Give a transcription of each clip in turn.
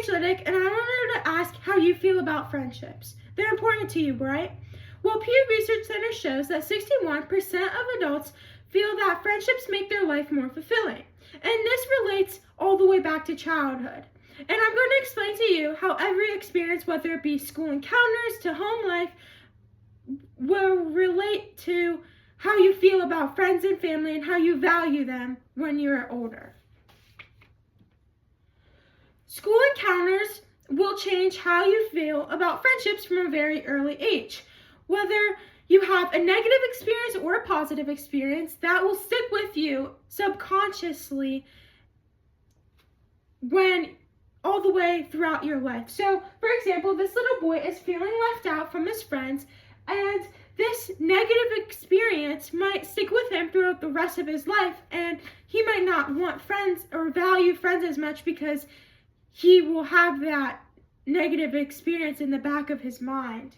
Angelic, and I wanted to ask how you feel about friendships. They're important to you, right? Well, Pew Research Center shows that 61% of adults feel that friendships make their life more fulfilling. And this relates all the way back to childhood. And I'm going to explain to you how every experience, whether it be school encounters to home life, will relate to how you feel about friends and family and how you value them when you're older. School encounters will change how you feel about friendships from a very early age. Whether you have a negative experience or a positive experience, that will stick with you subconsciously all the way throughout your life. So, for example, this little boy is feeling left out from his friends, and this negative experience might stick with him throughout the rest of his life, and he might not want friends or value friends as much because he will have that negative experience in the back of his mind.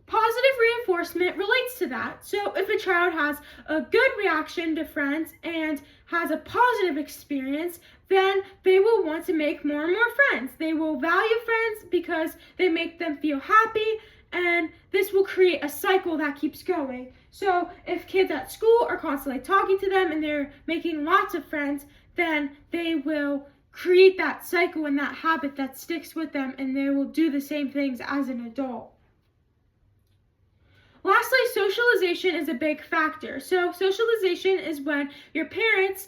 Positive reinforcement relates to that. So if a child has a good reaction to friends and has a positive experience, then they will want to make more and more friends. They will value friends because they make them feel happy, and this will create a cycle that keeps going. So if kids at school are constantly talking to them and they're making lots of friends, then they will create that cycle and that habit that sticks with them, and they will do the same things as an adult. Lastly, socialization is a big factor. So socialization is when your parents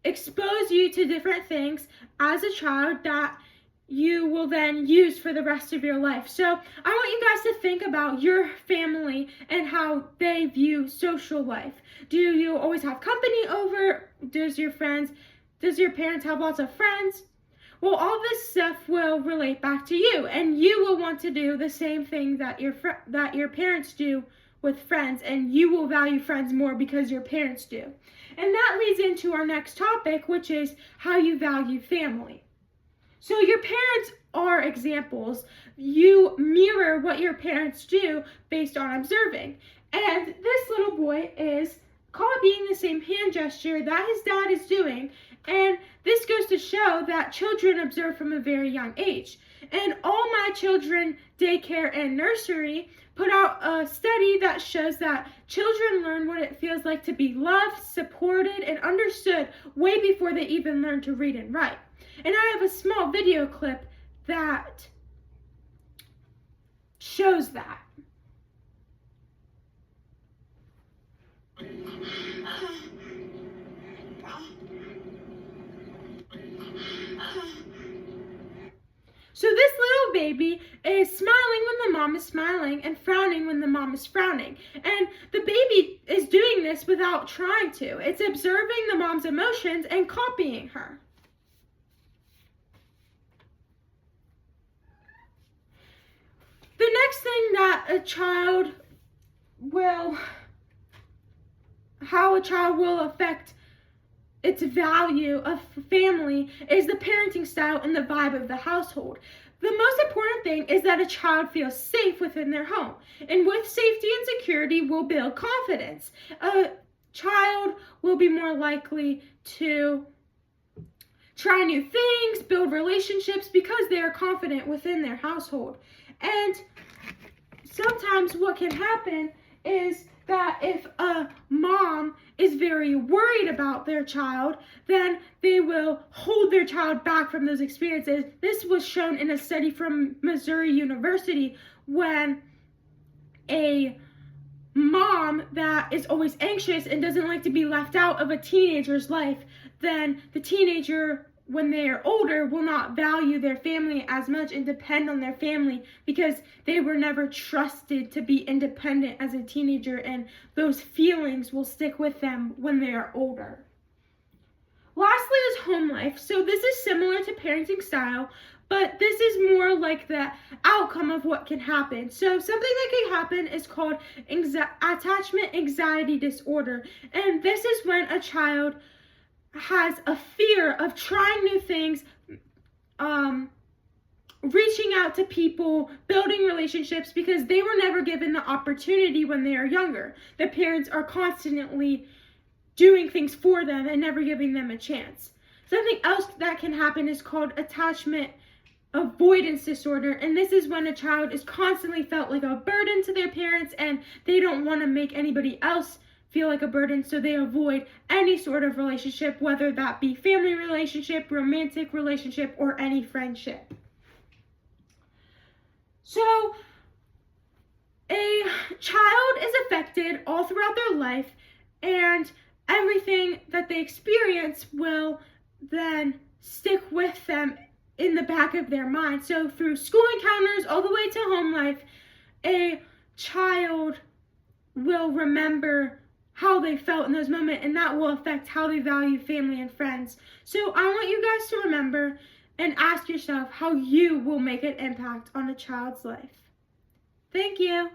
expose you to different things as a child that you will then use for the rest of your life. So I want you guys to think about your family and how they view social life. Do you always have company over? Does your parents have lots of friends? Well, all this stuff will relate back to you, and you will want to do the same thing that your parents do with friends, and you will value friends more because your parents do. And that leads into our next topic, which is how you value family. So your parents are examples. You mirror what your parents do based on observing. And this little boy is copying the same hand gesture that his dad is doing. And this goes to show that children observe from a very young age. And All My Children Daycare and Nursery put out a study that shows that children learn what it feels like to be loved, supported, and understood way before they even learn to read and write. And I have a small video clip that shows that. So this little baby is smiling when the mom is smiling and frowning when the mom is frowning. And the baby is doing this without trying to. It's observing the mom's emotions and copying her. The next thing that how a child will affect its value of family is the parenting style and the vibe of the household. The most important thing is that a child feels safe within their home. And with safety and security will build confidence. A child will be more likely to try new things, build relationships because they are confident within their household. And sometimes what can happen is that if a mom is very worried about their child, then they will hold their child back from those experiences. This was shown in a study from Missouri University when a mom that is always anxious and doesn't like to be left out of a teenager's life, then the teenager, when they are older, will not value their family as much and depend on their family because they were never trusted to be independent as a teenager, and those feelings will stick with them when they are older. Lastly is home life. So this is similar to parenting style, but this is more like the outcome of what can happen. So something that can happen is called attachment anxiety disorder, and this is when a child has a fear of trying new things, reaching out to people, building relationships, because they were never given the opportunity when they are younger. The parents are constantly doing things for them and never giving them a chance. Something else that can happen is called attachment avoidance disorder, and this is when a child is constantly felt like a burden to their parents and they don't want to make anybody else feel like a burden, so they avoid any sort of relationship, whether that be family relationship, romantic relationship, or any friendship. So a child is affected all throughout their life, and everything that they experience will then stick with them in the back of their mind. So through school encounters all the way to home life, a child will remember how they felt in those moments, and that will affect how they value family and friends. So I want you guys to remember and ask yourself how you will make an impact on a child's life. Thank you.